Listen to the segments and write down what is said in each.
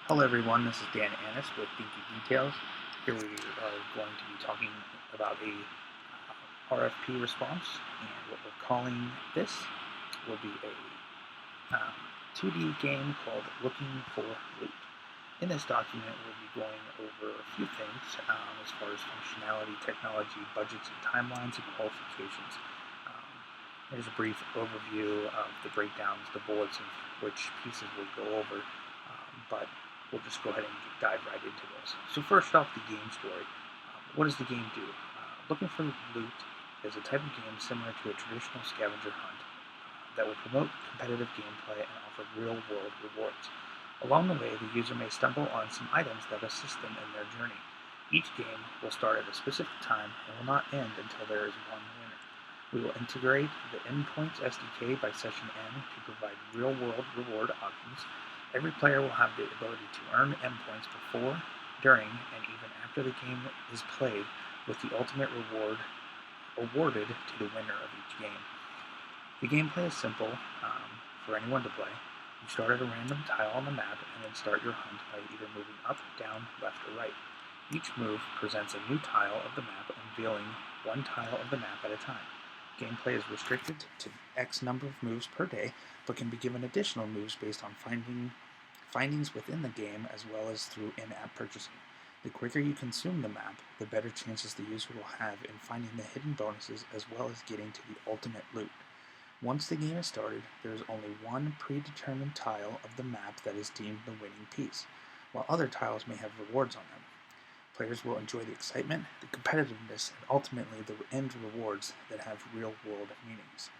Hello everyone, this is Dan Annis with Dinky Details. Here we are going to be talking about a RFP response, and what we're calling this will be a 2D game called Looking for Loot. In this document, we'll be going over a few things as far as functionality, technology, budgets, and timelines and qualifications. There's a brief overview of the breakdowns, the bullets of which pieces we'll go over, but we'll just go ahead and dive right into this. So first off, the game story. What does the game do? Looking for Loot is a type of game similar to a traditional scavenger hunt that will promote competitive gameplay and offer real-world rewards. Along the way, the user may stumble on some items that assist them in their journey. Each game will start at a specific time and will not end until there is one winner. We will integrate the Endpoints SDK by session N to provide real-world reward options. Every player will have the ability to earn endpoints before, during, and even after the game is played, with the ultimate reward awarded to the winner of each game. The gameplay is simple for anyone to play. You start at a random tile on the map and then start your hunt by either moving up, down, left, or right. Each move presents a new tile of the map, unveiling one tile of the map at a time. Gameplay is restricted to X number of moves per day, but can be given additional moves based on findings within the game as well as through in-app purchasing. The quicker you consume the map, the better chances the user will have in finding the hidden bonuses as well as getting to the ultimate loot. Once the game is started, there is only one predetermined tile of the map that is deemed the winning piece, while other tiles may have rewards on them. Players will enjoy the excitement, the competitiveness, and ultimately the end rewards that have real-world meanings.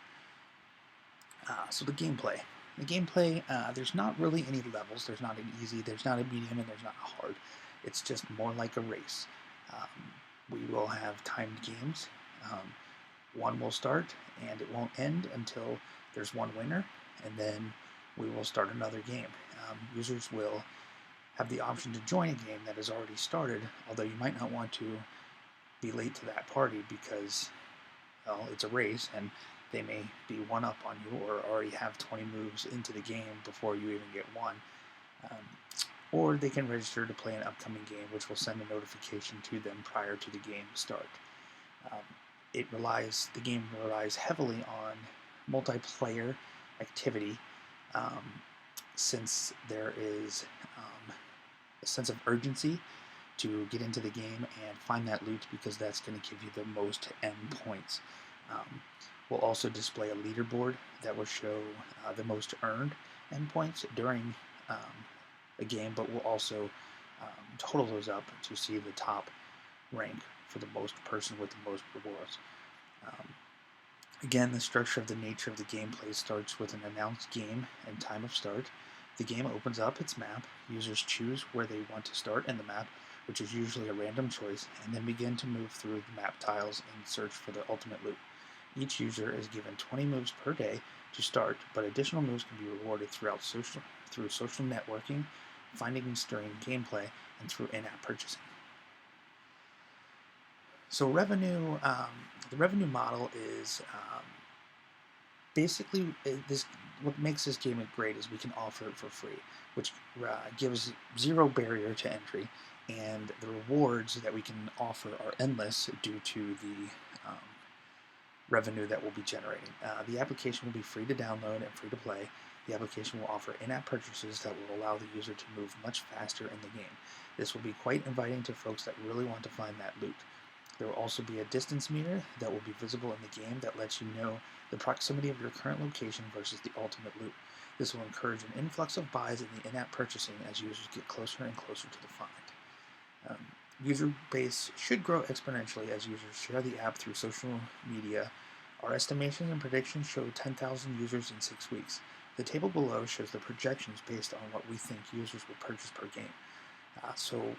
So the gameplay. The gameplay, there's not really any levels. There's not an easy, there's not a medium, and there's not a hard. It's just more like a race. We will have timed games. One will start, and it won't end until there's one winner, and then we will start another game. Users will have the option to join a game that has already started, although you might not want to be late to that party because, well, it's a race and they may be one up on you or already have 20 moves into the game before you even get one. Or they can register to play an upcoming game, which will send a notification to them prior to the game start. The game relies heavily on multiplayer activity, since there is a sense of urgency to get into the game and find that loot because that's going to give you the most end points. We'll also display a leaderboard that will show the most earned endpoints during a game, but we'll also total those up to see the top rank for the most person with the most rewards. Again, the structure of the nature of the gameplay starts with an announced game and time of start. The game opens up its map. Users choose where they want to start in the map, which is usually a random choice, and then begin to move through the map tiles in search for the ultimate loot. Each user is given 20 moves per day to start, but additional moves can be rewarded through social networking, findings during gameplay, and through in-app purchasing. So the revenue model is basically what makes this game great is we can offer it for free, which gives zero barrier to entry, and the rewards that we can offer are endless due to the revenue that we'll be generating. The application will be free to download and free to play. The application will offer in-app purchases that will allow the user to move much faster in the game. This will be quite inviting to folks that really want to find that loot. There will also be a distance meter that will be visible in the game that lets you know the proximity of your current location versus the ultimate loot. This will encourage an influx of buys in the in-app purchasing as users get closer and closer to the find. User base should grow exponentially as users share the app through social media. Our estimations and predictions show 10,000 users in 6 weeks. The table below shows the projections based on what we think users will purchase per game. So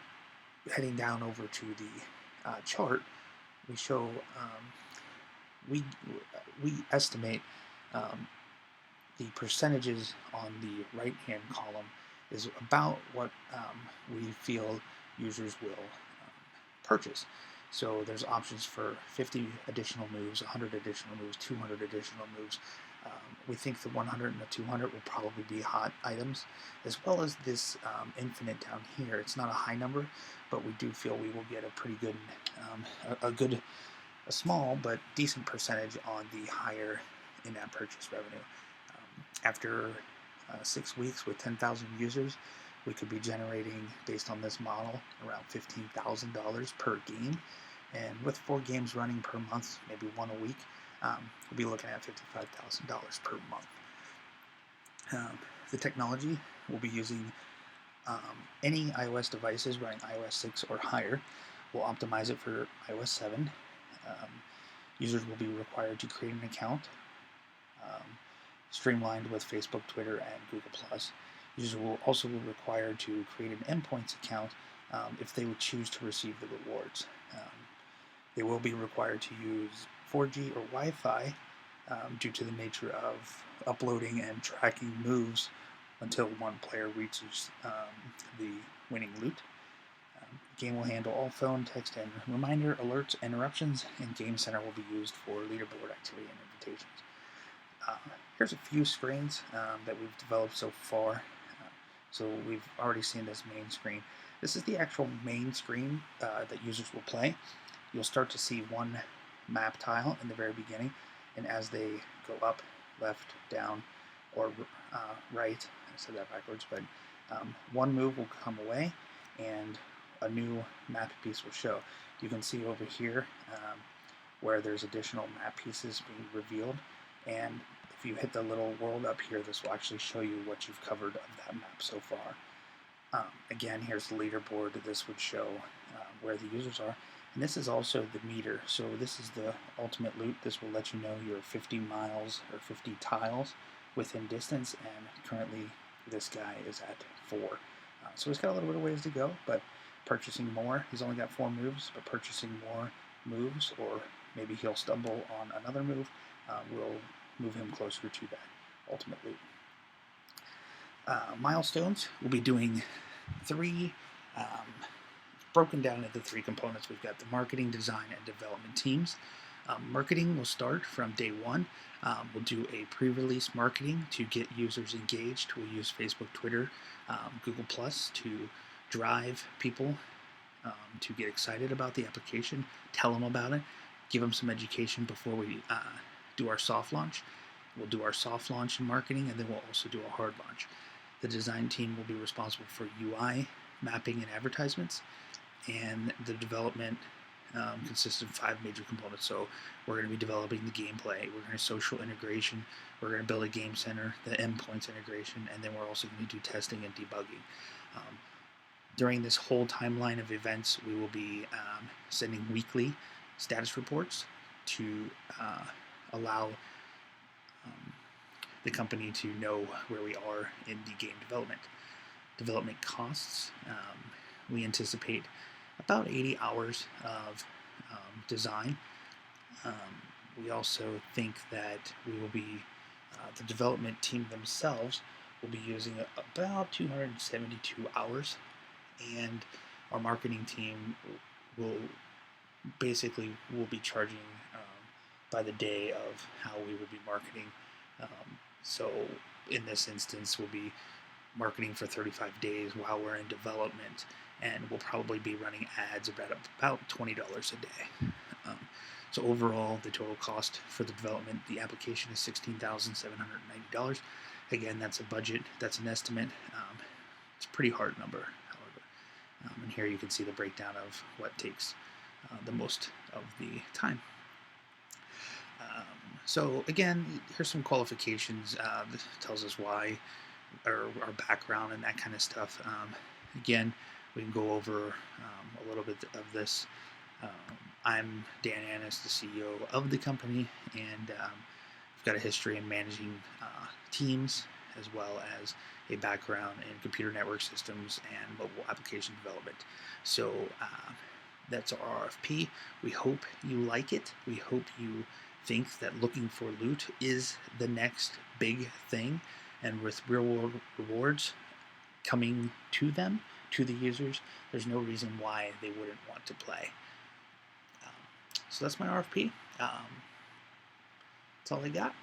heading down over to the chart, we show we estimate the percentages on the right-hand column is about what we feel users will purchase. So there's options for 50 additional moves, 100 additional moves, 200 additional moves. We think the 100 and the 200 will probably be hot items, as well as this infinite down here. It's not a high number, but we do feel we will get a pretty good, a small but decent percentage on the higher in-app purchase revenue. After 6 weeks with 10,000 users, we could be generating, based on this model, around $15,000 per game. And with 4 games running per month, maybe 1 a week, we'll be looking at $55,000 per month. The technology we'll be using any iOS devices running iOS 6 or higher. We'll optimize it for iOS 7. Users will be required to create an account, streamlined with Facebook, Twitter, and Google+. Users will also be required to create an endpoints account if they would choose to receive the rewards. They will be required to use 4G or Wi-Fi due to the nature of uploading and tracking moves until one player reaches the winning loot. The game will handle all phone, text, and reminder, alerts, interruptions, and Game Center will be used for leaderboard activity and invitations. Here's a few screens that we've developed so far. So we've already seen this main screen. This is the actual main screen that users will play. You'll start to see one map tile in the very beginning, and as they go up, left, down, or right, I said that backwards, but one move will come away and a new map piece will show. You can see over here where there's additional map pieces being revealed, and if you hit the little world up here, this will actually show you what you've covered of that map so far. Again, here's the leaderboard. This would show where the users are. And this is also the meter. So this is the ultimate loot. This will let you know you're 50 miles or 50 tiles within distance, and currently this guy is at 4. So he's got a little bit of ways to go, but purchasing more, he's only got 4 moves, but purchasing more moves, or maybe he'll stumble on another move, will move him closer to that ultimate loot. Milestones, we'll be doing 3, broken down into 3 components. We've got the marketing, design, and development teams. Marketing will start from day 1. We'll do a pre-release marketing to get users engaged. We'll use Facebook, Twitter, Google+, to drive people to get excited about the application, tell them about it, give them some education before we do our soft launch. We'll do our soft launch in marketing, and then we'll also do a hard launch. The design team will be responsible for UI, mapping, and advertisements, and the development consists of 5 major components. So we're going to be developing the gameplay, we're going to social integration, we're going to build a game center, the endpoints integration, and then we're also going to do testing and debugging. During this whole timeline of events, we will be sending weekly status reports to allow the company to know where we are in the game development. Development costs, we anticipate about 80 hours of design. We also think that we will be, the development team themselves will be using about 272 hours, and our marketing team will be charging by the day of how we would be marketing. So in this instance, we'll be marketing for 35 days while we're in development, and we'll probably be running ads about $20 a day. So overall, the total cost for the development, the application is $16,790. Again, that's a budget, that's an estimate. It's a pretty hard number, however. And here you can see the breakdown of what takes the most of the time. So again, here's some qualifications. This tells us why, our background and that kind of stuff. Again, we can go over a little bit of this. I'm Dan Annis, the CEO of the company, and I've got a history in managing teams, as well as a background in computer network systems and mobile application development. So that's our RFP. We hope you like it. We hope you think that looking for loot is the next big thing, and with real-world rewards coming to them, to the users, there's no reason why they wouldn't want to play. So that's my RFP. That's all I got.